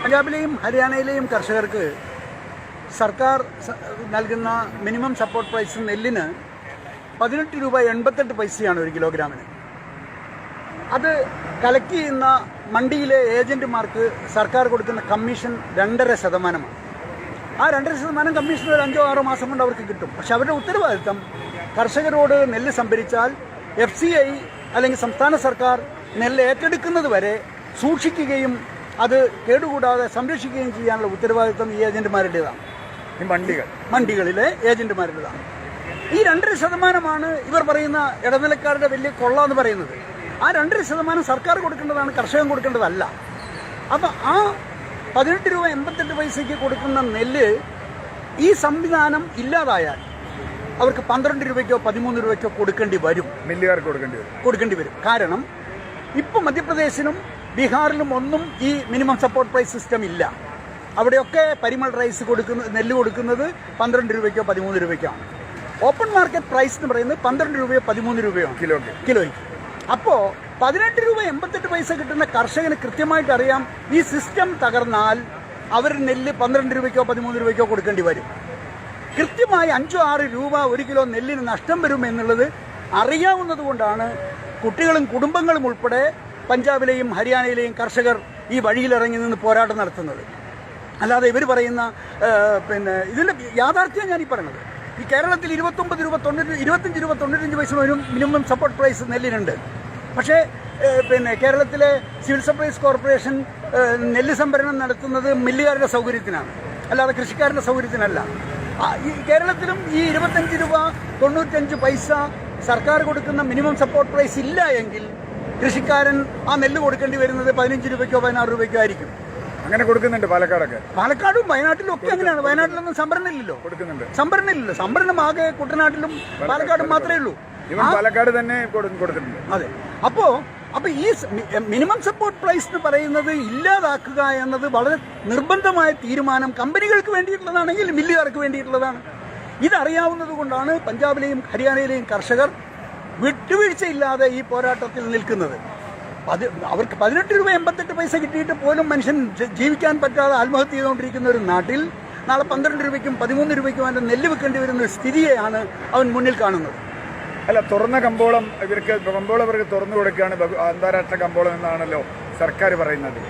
പഞ്ചാബിലെയും ഹരിയാനയിലെയും കർഷകർക്ക് സർക്കാർ നൽകുന്ന മിനിമം സപ്പോർട്ട് പ്രൈസ് നെല്ലിന് 18 രൂപ 88 പൈസയാണ് ഒരു കിലോഗ്രാമിന്. അത് കളക്ട് ചെയ്യുന്ന മണ്ടിയിലെ ഏജന്റുമാർക്ക് സർക്കാർ കൊടുക്കുന്ന കമ്മീഷൻ 2.5%. ആ 2.5% കമ്മീഷൻ ഒരു 5-6 മാസം കൊണ്ട് അവർക്ക് കിട്ടും. പക്ഷെ അവരുടെ ഉത്തരവാദിത്തം കർഷകരോട് നെല്ല് സംഭരിച്ചാൽ FCI അല്ലെങ്കിൽ സംസ്ഥാന സർക്കാർ നെല്ല് ഏറ്റെടുക്കുന്നത് വരെ സൂക്ഷിക്കുകയും അത് കേടുകൂടാതെ സംരക്ഷിക്കുകയും ചെയ്യാനുള്ള ഉത്തരവാദിത്തം ഈ ഏജന്റുമാരുടേതാണ്. ഈ മണ്ടികളിലെ ഏജന്റുമാരുടേതാണ്. ഈ 2.5% ഇവർ പറയുന്ന ഇടനിലക്കാരുടെ വലിയ കൊള്ള എന്ന് പറയുന്നത്. ആ 2.5% സർക്കാർ കൊടുക്കേണ്ടതാണ്, കർഷകൻ കൊടുക്കേണ്ടതല്ല. അപ്പം ആ 18 രൂപ 88 പൈസയ്ക്ക് കൊടുക്കുന്ന നെല്ല് ഈ സംവിധാനം ഇല്ലാതായാൽ അവർക്ക് 12 രൂപയ്ക്കോ 13 രൂപയ്ക്കോ കൊടുക്കേണ്ടി വരും. മില്ലുകാർക്ക് കൊടുക്കേണ്ടി വരും. കാരണം ഇപ്പം മധ്യപ്രദേശിലും ബീഹാറിലും ഒന്നും ഈ മിനിമം സപ്പോർട്ട് പ്രൈസ് സിസ്റ്റം ഇല്ല. അവിടെയൊക്കെ പരിമൾ റൈസ് നെല്ല് കൊടുക്കുന്നത് 12 രൂപയ്ക്കോ 13 രൂപയ്ക്കാണ്. ഓപ്പൺ മാർക്കറ്റ് പ്രൈസ് എന്ന് പറയുന്നത് 12 രൂപയോ 13 രൂപയോ കിലോയ്ക്ക്. അപ്പോൾ 18 രൂപ 88 പൈസ കിട്ടുന്ന കർഷകന് കൃത്യമായിട്ട് അറിയാം ഈ സിസ്റ്റം തകർന്നാൽ അവർ നെല്ല് 12 രൂപയ്ക്കോ 13 രൂപയ്ക്കോ കൊടുക്കേണ്ടി വരും. കൃത്യമായി 5-6 രൂപ ഒരു കിലോ നെല്ലിന് നഷ്ടം വരും എന്നുള്ളത് അറിയാവുന്നത് കൊണ്ടാണ് കുട്ടികളും കുടുംബങ്ങളും ഉൾപ്പെടെ പഞ്ചാബിലെയും ഹരിയാനയിലെയും കർഷകർ ഈ വഴിയിലിറങ്ങി നിന്ന് പോരാട്ടം നടത്തുന്നത്. അല്ലാതെ ഇവർ പറയുന്ന ഇതിൻ്റെ യാഥാർത്ഥ്യം ഞാനീ പറയണത്. ഈ കേരളത്തിൽ 25 രൂപ 95 പൈസ ഒരു മിനിമം സപ്പോർട്ട് പ്രൈസ് നെല്ലിനുണ്ട്. പക്ഷേ കേരളത്തിലെ സിവിൽ സപ്ലൈസ് കോർപ്പറേഷൻ നെല്ല് സംഭരണം നടത്തുന്നത് മില്ലുകാരുടെ സൗകര്യത്തിനാണ്, അല്ലാതെ കൃഷിക്കാരുടെ സൗകര്യത്തിനല്ല. ഈ കേരളത്തിലും ഈ 25 രൂപ 95 പൈസ സർക്കാർ കൊടുക്കുന്ന മിനിമം സപ്പോർട്ട് പ്രൈസ് ഇല്ല എങ്കിൽ കൃഷിക്കാരൻ ആ നെല്ല് കൊടുക്കേണ്ടി വരുന്നത് 15 രൂപയ്ക്കോ 16 രൂപയ്ക്കോ ആയിരിക്കും. അങ്ങനെ കൊടുക്കുന്നുണ്ട് പാലക്കാടും വയനാട്ടിലും ഒക്കെ അങ്ങനെയാണ്. വയനാട്ടിലൊന്നും സംഭരണമില്ലല്ലോ. സംഭരണം ആകെ കുട്ടനാട്ടിലും പാലക്കാടും മാത്രമേ ഉള്ളൂ. പാലക്കാട് തന്നെ കൊടുത്തിട്ടുണ്ട്. അതെ. അപ്പൊ ഈ മിനിമം സപ്പോർട്ട് പ്രൈസ് എന്ന് പറയുന്നത് ഇല്ലാതാക്കുക എന്നത് വളരെ നിർബന്ധമായ തീരുമാനം കമ്പനികൾക്ക് വേണ്ടിയിട്ടുള്ളതാണെങ്കിൽ മില്ലുകാർക്ക് വേണ്ടിയിട്ടുള്ളതാണ്. ഇതറിയാവുന്നത് കൊണ്ടാണ് പഞ്ചാബിലെയും ഹരിയാനയിലെയും കർഷകർ വിട്ടുവീഴ്ചയില്ലാതെ ഈ പോരാട്ടത്തിൽ നിൽക്കുന്നത്. അവർക്ക് 18 രൂപ 88 പൈസ കിട്ടിയിട്ട് പോലും മനുഷ്യൻ ജീവിക്കാൻ പറ്റാതെ ആത്മഹത്യ ചെയ്തുകൊണ്ടിരിക്കുന്ന ഒരു നാട്ടിൽ നാളെ 12 രൂപയ്ക്കും 13 രൂപയ്ക്കും അവൻ്റെ നെല്ല് വെക്കേണ്ടി വരുന്ന ഒരു സ്ഥിതിയെയാണ് അവൻ മുന്നിൽ കാണുന്നത്. അല്ല, തുറന്ന കമ്പോളം ഇവർക്ക് തുറന്നു കൊടുക്കുകയാണ് അന്താരാഷ്ട്ര കമ്പോളം എന്നാണല്ലോ സർക്കാർ പറയുന്നത്.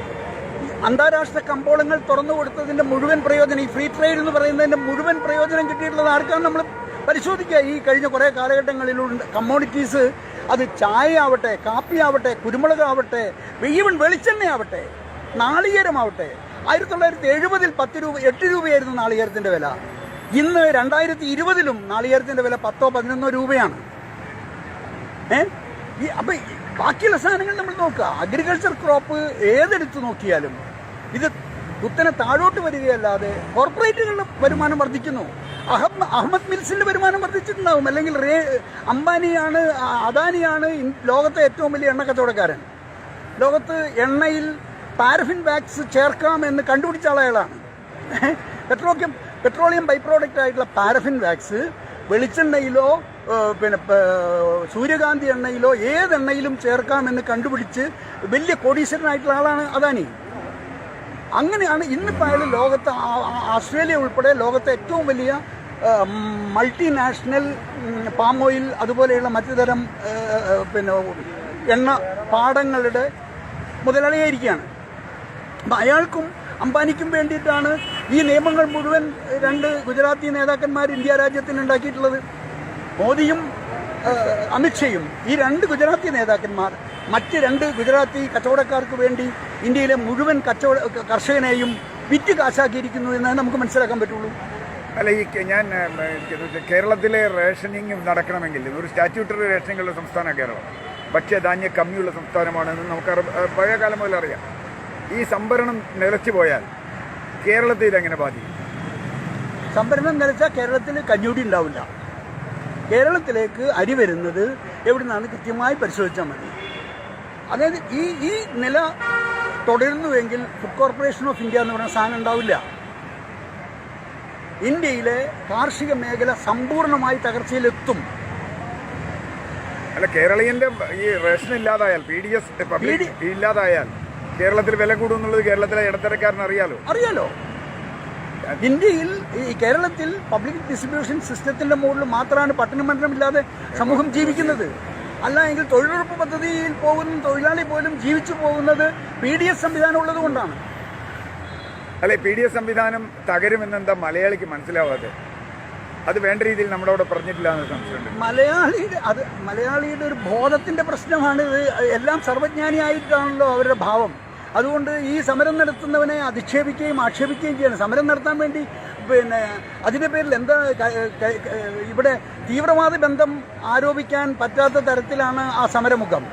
അന്താരാഷ്ട്ര കമ്പോളങ്ങൾ തുറന്നു കൊടുത്തതിന്റെ മുഴുവൻ പ്രയോജനം, ഈ ഫ്രീ ട്രേഡ് എന്ന് പറയുന്നതിന്റെ മുഴുവൻ പ്രയോജനം കിട്ടിയിട്ടുള്ളത് ആർക്കാണ് നമ്മൾ പരിശോധിക്കുക. ഈ കഴിഞ്ഞ കുറേ കാലഘട്ടങ്ങളിലുണ്ട് കമ്മോഡിറ്റീസ്, അത് ചായ ആവട്ടെ, കാപ്പി ആവട്ടെ, കുരുമുളക് ആവട്ടെ, ഈവൻ വെളിച്ചെണ്ണയാവട്ടെ, നാളികേരമാവട്ടെ. 1970 8 രൂപയായിരുന്നു നാളികേരത്തിന്റെ വില. ഇന്ന് 2020 നാളികേരത്തിന്റെ വില 10-11 രൂപയാണ്. അപ്പൊ ബാക്കിയുള്ള സാധനങ്ങൾ നമ്മൾ നോക്കുക. അഗ്രികൾച്ചർ ക്രോപ്പ് ഏതെടുത്ത് നോക്കിയാലും ഇത് കുത്തനെ താഴോട്ട് വരികയല്ലാതെ കോർപ്പറേറ്റുകളുടെ വരുമാനം വർദ്ധിക്കുന്നു. അഹമ്മദ് മിൽസിന്റെ വരുമാനം വർദ്ധിച്ചിട്ടുണ്ടാവും. അല്ലെങ്കിൽ അംബാനിയാണ്, അദാനിയാണ് ലോകത്തെ ഏറ്റവും വലിയ എണ്ണ കച്ചവടക്കാരൻ. ലോകത്ത് എണ്ണയിൽ പാരഫിൻ വാക്സ് ചേർക്കാമെന്ന് കണ്ടുപിടിച്ച ആളയാളാണ്. പെട്രോളിയം ബൈ പ്രോഡക്റ്റ് ആയിട്ടുള്ള പാരഫിൻ വാക്സ് വെളിച്ചെണ്ണയിലോ സൂര്യകാന്തി എണ്ണയിലോ ഏതെണ്ണയിലും ചേർക്കാമെന്ന് കണ്ടുപിടിച്ച് വലിയ കോടീശ്വരനായിട്ടുള്ള ആളാണ് അദാനി. അങ്ങനെയാണ് ഇന്നിപ്പോൾ അയാൾ ലോകത്ത്, ഓസ്ട്രേലിയ ഉൾപ്പെടെ ലോകത്തെ ഏറ്റവും വലിയ മൾട്ടിനാഷണൽ പാം ഓയിൽ അതുപോലെയുള്ള മറ്റു തരം എണ്ണ പാടങ്ങളുടെ മുതലാളിയായിരിക്കുകയാണ്. അപ്പം അയാൾക്കും അംബാനിക്കും വേണ്ടിയിട്ടാണ് ഈ നിയമങ്ങൾ മുഴുവൻ 2 ഗുജറാത്തി നേതാക്കന്മാർ ഇന്ത്യ രാജ്യത്തിന് ഉണ്ടാക്കിയിട്ടുള്ളത്. മോദിയും അമിത്ഷയും ഈ 2 ഗുജറാത്തി നേതാക്കന്മാർ മറ്റ് 2 ഗുജറാത്തി കച്ചവടക്കാർക്ക് വേണ്ടി ഇന്ത്യയിലെ മുഴുവൻ കർഷകനെയും വിറ്റ് കാശാക്കിയിരിക്കുന്നു എന്നാണ് നമുക്ക് മനസ്സിലാക്കാൻ പറ്റുള്ളൂ. അല്ല, ഈ കേരളത്തിലെ റേഷനിങ് നടക്കണമെങ്കിൽ ഒരു സ്റ്റാറ്റ്യൂട്ടറി റേഷനിങ്ങുള്ള സംസ്ഥാനമാണ് കേരളം. ഭക്ഷ്യധാന്യ കമ്മിയുള്ള സംസ്ഥാനമാണെന്ന് നമുക്ക് പഴയ കാലം മുതൽ അറിയാം. ഈ സംഭരണം നിലച്ചു പോയാൽ കേരളത്തിൽ ഇതെങ്ങനെ ബാധിക്കും? സംഭരണം നിലച്ചാൽ കേരളത്തിൽ കഞ്ഞൂടി ഉണ്ടാവില്ല. കേരളത്തിലേക്ക് അരി വരുന്നത് എവിടെ നിന്നാണ് കൃത്യമായി പരിശോധിച്ചാൽ മതി. അതായത് ഈ നില തുടരുന്നുവെങ്കിൽ ഫുഡ് കോർപ്പറേഷൻ ഓഫ് ഇന്ത്യ എന്ന് പറയുന്ന സാധനം ഉണ്ടാവില്ല. ഇന്ത്യയിലെ കാർഷിക മേഖല സമ്പൂർണ്ണമായി തകർച്ചയിലെത്തും. അല്ല, കേരളീയന്റെ ഈ റേഷൻ ഇല്ലാതായാൽ, PDS ഇല്ലാതായാൽ കേരളത്തിൽ വില കൂടുമെന്നുള്ളത് കേരളത്തിലെ ഇടത്തരക്കാരന് അറിയാലോ. ഇന്ത്യയിൽ ഈ കേരളത്തിൽ പബ്ലിക് ഡിസ്ട്രിബ്യൂഷൻ സിസ്റ്റത്തിന്റെ മുകളിൽ മാത്രമാണ് പട്ടണമണ്ഡലമില്ലാതെ സമൂഹം ജീവിക്കുന്നത്. അല്ല എങ്കിൽ തൊഴിലുറപ്പ് പദ്ധതിയിൽ പോകുന്ന തൊഴിലാളി പോലും ജീവിച്ചു പോകുന്നത് PDS സംവിധാനം ഉള്ളത് കൊണ്ടാണ്. അല്ലെ, PDS സംവിധാനം തകരുമെന്നെന്താ മലയാളിക്ക് മനസ്സിലാവാതെ? അത് വേണ്ട രീതിയിൽ നമ്മളവിടെ പറഞ്ഞിട്ടില്ല എന്ന് സംശയമുണ്ട്. മലയാളിയുടെ ഒരു ബോധത്തിന്റെ പ്രശ്നമാണ്. ഇത് എല്ലാം സർവജ്ഞാനിയായിട്ടാണല്ലോ അവരുടെ ഭാവം. അതുകൊണ്ട് ഈ സമരം നടത്തുന്നവനെ അധിക്ഷേപിക്കുകയും ആക്ഷേപിക്കുകയും ചെയ്യണം. സമരം നടത്താൻ വേണ്ടി അതിൻ്റെ പേരിൽ എന്താ ഇവിടെ തീവ്രവാദ ബന്ധം ആരോപിക്കാൻ പറ്റാത്ത തരത്തിലാണ് ആ സമരമുഖം.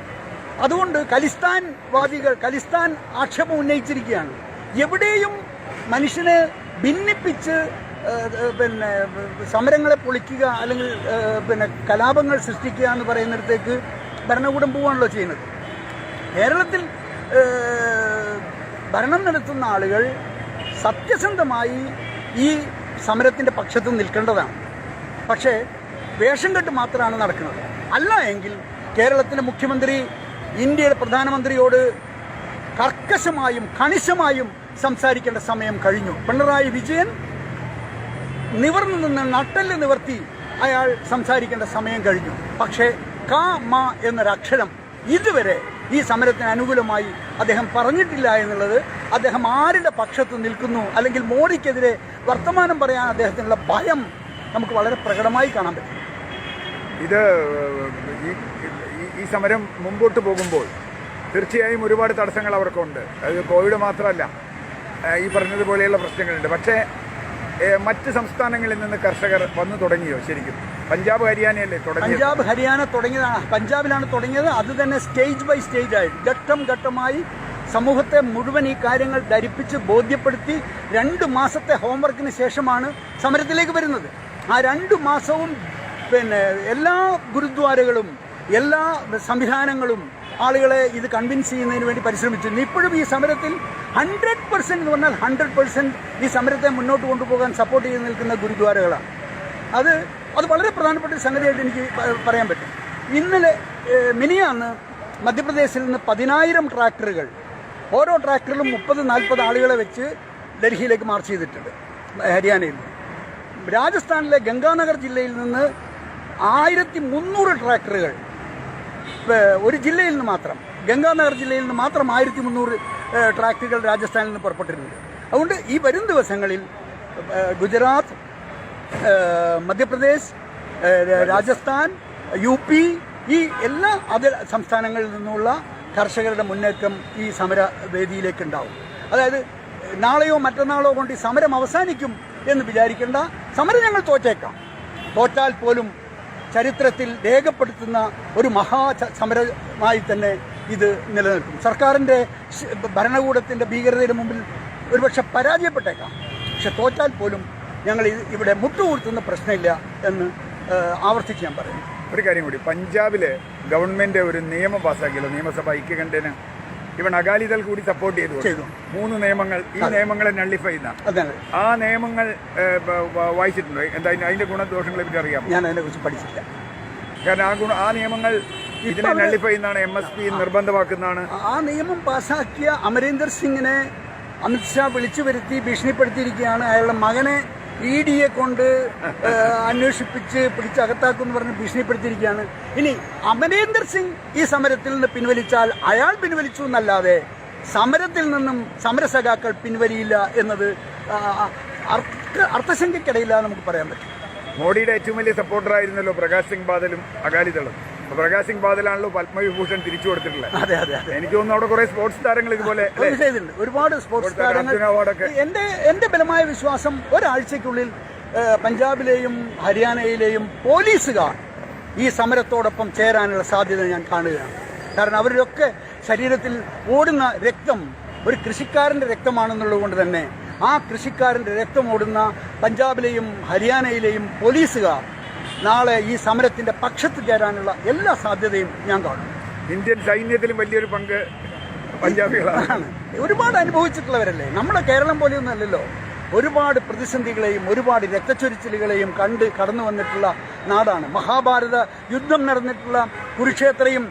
അതുകൊണ്ട് ഖലിസ്ഥാൻ ആക്ഷേപം ഉന്നയിച്ചിരിക്കുകയാണ്. എവിടെയും മനുഷ്യനെ ഭിന്നിപ്പിച്ച് സമരങ്ങളെ പൊളിക്കുക അല്ലെങ്കിൽ കലാപങ്ങൾ സൃഷ്ടിക്കുക എന്ന് പറയുന്നിടത്തേക്ക് ഭരണകൂടം പോവുകയാണല്ലോ ചെയ്യുന്നത്. കേരളത്തിൽ ഭരണം നടത്തുന്ന ആളുകൾ സത്യസന്ധമായി ഈ സമരത്തിൻ്റെ പക്ഷത്ത് നിൽക്കേണ്ടതാണ്. പക്ഷേ വേഷം കെട്ട് മാത്രമാണ് നടക്കുന്നത്. അല്ല എങ്കിൽ കേരളത്തിലെ മുഖ്യമന്ത്രി ഇന്ത്യയുടെ പ്രധാനമന്ത്രിയോട് കർക്കശമായും കണിശമായും സംസാരിക്കേണ്ട സമയം കഴിഞ്ഞു. പിണറായി വിജയൻ നിവർന്നു നിന്ന് നട്ടെല്ല് നിവർത്തി അയാൾ സംസാരിക്കേണ്ട സമയം കഴിഞ്ഞു. പക്ഷേ ക മ എന്നൊരക്ഷരം ഇതുവരെ ഈ സമരത്തിന് അനുകൂലമായി അദ്ദേഹം പറഞ്ഞിട്ടില്ല എന്നുള്ളത് അദ്ദേഹം ആരുടെ പക്ഷത്ത് നിൽക്കുന്നു അല്ലെങ്കിൽ മോഡിക്കെതിരെ വർത്തമാനം പറയാൻ അദ്ദേഹത്തിനുള്ള ഭയം നമുക്ക് വളരെ പ്രകടമായി കാണാൻ പറ്റും. ഇത് ഈ സമരം മുമ്പോട്ട് പോകുമ്പോൾ തീർച്ചയായും ഒരുപാട് തടസ്സങ്ങൾ അവർക്കുണ്ട്. അത് കോവിഡ് മാത്രമല്ല, ഈ പറഞ്ഞതുപോലെയുള്ള പ്രശ്നങ്ങളുണ്ട്. പക്ഷേ മറ്റ് സംസ്ഥാനങ്ങളിൽ നിന്ന് കർഷകർ വന്നു തുടങ്ങിയോ? ശരിക്കും പഞ്ചാബ് ഹരിയാനയല്ലേ തുടങ്ങിയത്? പഞ്ചാബ് ഹരിയാന തുടങ്ങിയതാണ്. പഞ്ചാബിലാണ് തുടങ്ങിയത്. അത് തന്നെ സ്റ്റേജ് ബൈ സ്റ്റേജ് ആയി ഘട്ടം ഘട്ടമായി സമൂഹത്തെ മുഴുവൻ ഈ കാര്യങ്ങൾ ധരിപ്പിച്ച് ബോധ്യപ്പെടുത്തി 2 മാസത്തെ ഹോംവർക്കിന് ശേഷമാണ് സമരത്തിലേക്ക് വരുന്നത്. ആ 2 മാസവും എല്ലാ ഗുരുദ്വാരകളും എല്ലാ സംവിധാനങ്ങളും ആളുകളെ ഇത് കൺവിൻസ് ചെയ്യുന്നതിന് വേണ്ടി പരിശ്രമിച്ചിരുന്നു. ഇപ്പോഴും ഈ സമരത്തിൽ 100% എന്ന് പറഞ്ഞാൽ 100% ഈ സമരത്തെ മുന്നോട്ട് കൊണ്ടുപോകാൻ സപ്പോർട്ട് ചെയ്ത് നിൽക്കുന്ന ഗുരുദ്വാരകളാണ്. അത് വളരെ പ്രധാനപ്പെട്ട ഒരു സംഗതിയായിട്ട് എനിക്ക് പറയാൻ പറ്റും. ഇന്നലെ മിനിയാന്ന് മധ്യപ്രദേശിൽ നിന്ന് 10,000 ട്രാക്ടറുകൾ, ഓരോ ട്രാക്ടറിലും 30-40 ആളുകളെ വെച്ച് ഡൽഹിയിലേക്ക് മാർച്ച് ചെയ്തിട്ടുണ്ട്. ഹരിയാനയിൽ നിന്ന് രാജസ്ഥാനിലെ ഗംഗാനഗർ ജില്ലയിൽ നിന്ന് 1300 ട്രാക്ടറുകൾ ഒരു ജില്ലയിൽ നിന്ന് മാത്രം, ഗംഗാനഗർ ജില്ലയിൽ നിന്ന് മാത്രം 1300 ട്രാക്ടറുകൾ രാജസ്ഥാനിൽ നിന്ന് പുറപ്പെട്ടിട്ടുണ്ട്. അതുകൊണ്ട് ഈ വരും ദിവസങ്ങളിൽ ഗുജറാത്ത്, മധ്യപ്രദേശ്, രാജസ്ഥാൻ, UP ഈ എല്ലാ സംസ്ഥാനങ്ങളിൽ നിന്നുള്ള കർഷകരുടെ മുന്നേറ്റം ഈ സമരവേദിയിലേക്ക് ഉണ്ടാവും. അതായത് നാളെയോ മറ്റന്നാളോ കൊണ്ട് ഈ സമരം അവസാനിക്കും എന്ന് വിചാരിക്കേണ്ട. സമരം ഞങ്ങൾ തോറ്റാൽ പോലും ചരിത്രത്തിൽ രേഖപ്പെടുത്തുന്ന ഒരു സമരമായി തന്നെ ഇത് നിലനിൽക്കും. സർക്കാരിൻ്റെ ഭരണകൂടത്തിൻ്റെ ഭീകരതയുടെ മുമ്പിൽ ഒരുപക്ഷെ പരാജയപ്പെട്ടേക്കാം. പക്ഷെ തോറ്റാൽ പോലും ഞങ്ങൾ ഇവിടെ മുട്ടുകൂർത്തുന്ന പ്രശ്നമില്ല എന്ന് ആവർത്തിച്ച് ഞാൻ പറയുന്നു. ഒരു കാര്യം കൂടി, പഞ്ചാബില് ഗവൺമെന്റ് ഒരു നിയമം പാസ്സാക്കിയല്ലോ, നിയമസഭ ഐക്യകണ്ഠേന ഇവൻ അകാലിദൾ കൂടി സപ്പോർട്ട് ചെയ്തു 3 നിയമങ്ങൾ. ഈ നിയമങ്ങളെ നള്ളിഫൈ ചെയ്യുന്ന ആ നിയമങ്ങൾ വായിച്ചിട്ടുണ്ടോ? എന്താ അതിന്റെ ഗുണദോഷങ്ങളെ പറ്റി അറിയാമോ? ഞാൻ അതിനെക്കുറിച്ച് പഠിച്ചില്ല. കാരണം ആ നിയമങ്ങൾ ഇതിനെ നള്ളിഫൈ ചെയ്യുന്നതാണ്, MSP നിർബന്ധമാക്കുന്നതാണ്. ആ നിയമം പാസ്സാക്കിയ അമരീന്ദർ സിംഗിനെ അമിത്ഷാ വിളിച്ചു വരുത്തി ഭീഷണിപ്പെടുത്തിയിരിക്കുകയാണ്. അയാളുടെ മകനെ ED കൊണ്ട് അന്വേഷിപ്പിച്ച് പിടിച്ചകത്താക്കുമെന്ന് പറഞ്ഞ് ഭീഷണിപ്പെടുത്തിയിരിക്കുകയാണ്. ഇനി അമരീന്ദർ സിംഗ് ഈ സമരത്തിൽ നിന്ന് പിൻവലിച്ചാൽ അയാൾ പിൻവലിച്ചു എന്നല്ലാതെ സമരത്തിൽ നിന്നും സമരസഖാക്കൾ പിൻവലിയില്ല എന്നത് അർത്ഥശങ്കയ്ക്കിടയില്ല നമുക്ക് പറയാൻ പറ്റും. മോഡിയുടെ ഏറ്റവും വലിയ സപ്പോർട്ടറായിരുന്നല്ലോ പ്രകാശ് സിംഗ് ബാദലും അകാലിദളും. പ്രകാശ് സിംഗ് ബാദലാണല്ലോ പത്മവിഭൂഷൺ തിരിച്ചു കൊടുത്തിട്ടുള്ളത്. അതെ. എനിക്ക് തോന്നുന്നു അവിടെ കുറെ സ്പോർട്സ് താരങ്ങൾ ഇതുപോലെ ചെയ്തിട്ടുണ്ട്. ഒരുപാട് സ്പോർട്സ് താരങ്ങൾ. എന്റെ ബലമായ വിശ്വാസം ഒരാഴ്ചക്കുള്ളിൽ പഞ്ചാബിലെയും ഹരിയാനയിലെയും പോലീസുകാർ ഈ സമരത്തോടൊപ്പം ചേരാനുള്ള സാധ്യത ഞാൻ കാണുകയാണ്. കാരണം അവരുടെയൊക്കെ ശരീരത്തിൽ ഓടുന്ന രക്തം ഒരു കൃഷിക്കാരൻ്റെ രക്തമാണെന്നുള്ളത് കൊണ്ട് തന്നെ ആ കൃഷിക്കാരൻ്റെ രക്തം ഓടുന്ന പഞ്ചാബിലെയും ഹരിയാനയിലെയും പോലീസുകാർ നാളെ ഈ സമരത്തിന്റെ പക്ഷത്ത് ചേരാനുള്ള എല്ലാ സാധ്യതയും ഞാൻ കാണുന്നു. ഇന്ത്യൻ സൈന്യത്തിലും വലിയൊരു പങ്ക് പഞ്ചാബികളാണ്. ഒരുപാട് അനുഭവിച്ചിട്ടുള്ളവരല്ലേ. നമ്മുടെ കേരളം പോലെയൊന്നും അല്ലല്ലോ. ഒരുപാട് പ്രതിസന്ധികളെയും ഒരുപാട് രക്തച്ചൊരിച്ചിലുകളെയും കടന്നു വന്നിട്ടുള്ള നാടാണ്. മഹാഭാരത യുദ്ധം നടന്നിട്ടുള്ള കുരുക്ഷേത്രയും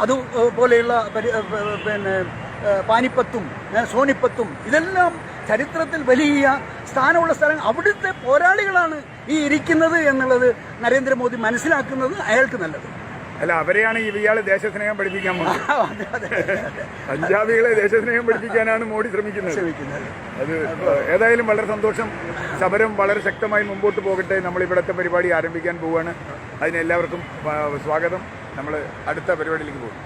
അതുപോലെയുള്ള പിന്നെ പാനിപ്പത്തും സോനിപ്പത്തും ഇതെല്ലാം ചരിത്രത്തിൽ വലിയ സ്ഥാനമുള്ള സ്ഥലം. അവിടുത്തെ പോരാളികളാണ് ഈ ഇരിക്കുന്നത് എന്നുള്ളത് നരേന്ദ്രമോദി മനസ്സിലാക്കുന്നത് അയാൾക്ക് നല്ലത്. അല്ല, അവരെയാണ് ഇയാൾ ദേശസ്നേഹം പഠിപ്പിക്കാൻ പോകുന്നത്. പഞ്ചാബികളെ ദേശസ്നേഹം പഠിപ്പിക്കാനാണ് മോഡി ശ്രമിക്കുന്നത്. അത് ഏതായാലും വളരെ സന്തോഷം. സമരം വളരെ ശക്തമായി മുമ്പോട്ട് പോകട്ടെ. നമ്മൾ ഇവിടുത്തെ പരിപാടി ആരംഭിക്കാൻ പോവുകയാണ്. അതിനെല്ലാവർക്കും സ്വാഗതം. നമ്മൾ അടുത്ത പരിപാടിയിലേക്ക് പോകും.